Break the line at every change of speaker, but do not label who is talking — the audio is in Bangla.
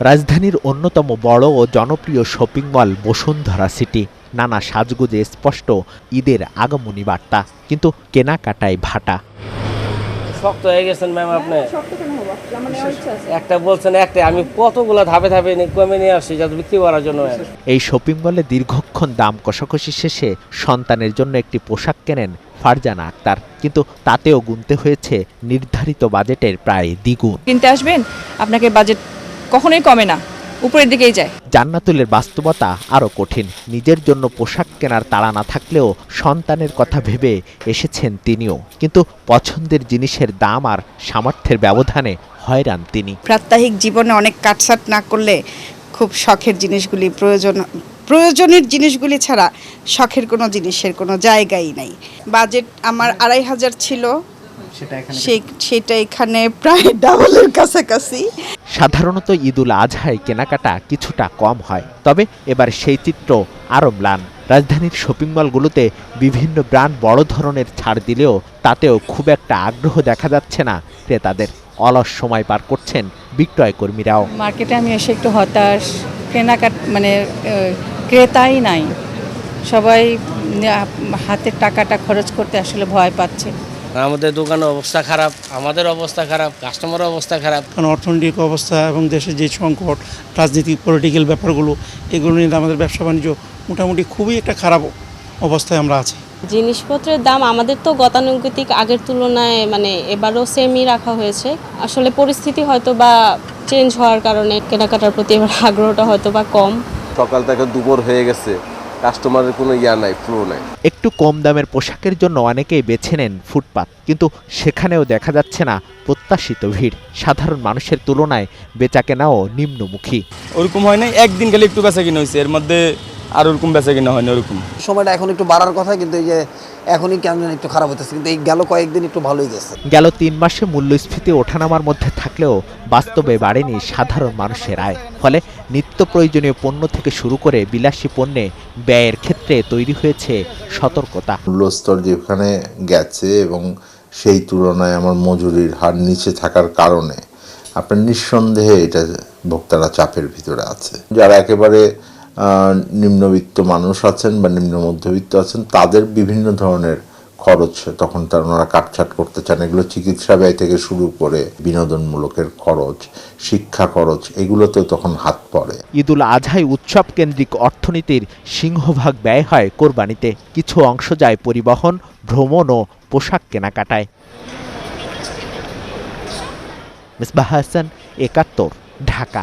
রাজধানীর অন্যতম বড় ও জনপ্রিয় শপিং মল বসুন্ধরা সিটি। নানা সাজগোজে স্পষ্ট ঈদের আগমনী বার্তা, কিন্তু কেনাকাটায় ভাটা।
শক্ত হয়ে গেছেন ম্যাম আপনি। একটা বলছেন একটা, আমি কতগুলো ধাপে ধাপে কমে নিয়ে আসছি যাতে বিক্রি করার জন্য।
এই শপিং মলে দীর্ঘক্ষণ দাম কষাকষি শেষে সন্তানের জন্য একটি পোশাক কেনেন ফারজানা আক্তার, কিন্তু তাতেও গুনতে হয়েছে নির্ধারিত বাজেটের প্রায় দ্বিগুণ।
কিনতে আসবেন, আপনাকে বাজেট কখনোই কমে না, উপরের দিকেই যায়।
জান্নাতুলের বাস্তবতা আরও কঠিন। নিজের জন্য পোশাক কেনার তাড়া না থাকলেও সন্তানের কথা ভেবে এসেছেন তিনিও, কিন্তু পছন্দের জিনিসের দাম আর সামর্থ্যের ব্যবধানে হয়রান তিনি।
প্রাত্যহিক জীবনে অনেক কাটছাট না করলে খুব শখের জিনিসগুলি প্রয়োজনের জিনিসগুলি ছাড়া শখের কোনো জিনিসের কোনো জায়গাই নাই। বাজেট আমার ২৫০০ ছিল, সেটা এখানে প্রায় ডাবলের কাছাকাছি।
সাধারণত ঈদুল আজহায় কেনাকাটা কিছুটা কম হয়, তবে এবার সেই চিত্র আরও ম্লান। রাজধানীর শপিং মলগুলোতে বিভিন্ন ব্র্যান্ড বড় ধরনের ছাড় দিলেও তাতেও খুব একটা আগ্রহ দেখা যাচ্ছে না ক্রেতাদের। অলস সময় পার করছেন বিক্রয় কর্মীরাও।
মার্কেটে আমি এসে একটু হতাশ, ক্রেতাই নাই, সবাই হাতের টাকাটা খরচ করতে আসলে ভয় পাচ্ছে।
আমাদের দোকানের অবস্থা খারাপ, আমাদের অবস্থা খারাপ, কাস্টমারের অবস্থা খারাপ।
কারণ অর্থনৈতিক অবস্থা এবং দেশের যে সংকট, রাজনৈতিক পলিটিক্যাল ব্যাপারগুলো, এগুলো নিয়ে আমাদের ব্যবসা বাণিজ্য মোটামুটি খুবই একটা খারাপ অবস্থায় আমরা আছি।
জিনিসপত্রের দাম আমাদের তো গতানুগতিক আগের তুলনায় এবারও সেমই রাখা হয়েছে। আসলে পরিস্থিতি হয়তো বা চেঞ্জ হওয়ার কারণে কেনাকাটার প্রতি এবার আগ্রহটা হয়তো বা কম।
সকাল থেকে দুপুর হয়ে গেছে, কাস্টমারের কোনো ফ্লো নাই।
একটু কম দামের পোশাকের জন্য অনেকেই বেছে নেন ফুটপাত, কিন্তু সেখানেও দেখা যাচ্ছে না প্রত্যাশিত ভিড়। সাধারণ মানুষের তুলনায় বেচাকেনাও নিম্নমুখী।
ওরকম হয় না, একদিন গেলে একটু বেচা কিনা হয়েছে, এর মধ্যে আর ওরকম বেচা কিনা হয় না। ওরকম
সময়টা এখন একটু বাড়ার কথা, কিন্তু এই যে এখনই কেমন একটু খারাপ হতেছে, কিন্তু এই গেল কয়েকদিন একটু ভালোই গেছে।
গেল ৩ মাসে মূল্যস্ফীতি ওঠানামার মধ্যে থাকলেও বাস্তবে বাড়েনি সাধারণ মানুষের আয়। ফলে নিত্য প্রয়োজনীয় পণ্য থেকে শুরু করে বিলাসী পণ্যে ব্যয়ের ক্ষেত্রে তৈরি হয়েছে সতর্কতা।
মূল্যস্তর যেখানে গেছে এবং সেই তুলনায় আমার মজুরির হার নিচে থাকার কারণে আপনার নিঃসন্দেহে এটা ভোক্তারা চাপের ভিতরে আছে। যারা একেবারে নিম্নবিত্ত মানুষ আছেন বা নিম্ন মধ্যবিত্ত আছেন, তাদের বিভিন্ন ধরনের খরচ তখন ওনারা কাটছাট করতে চান। এগুলো চিকিৎসা ব্যয় থেকে শুরু করে বিনোদনমূলকের খরচ, শিক্ষা খরচ, এগুলোতেও তখন হাত পড়ে।
ঈদুল আজহায় উৎসব কেন্দ্রিক অর্থনীতির সিংহভাগ ব্যয় হয় কোরবানিতে। কিছু অংশ যায় পরিবহন, ভ্রমণ ও পোশাক কেনাকাটায়। মিসবাহ হাসান, ৭১, ঢাকা।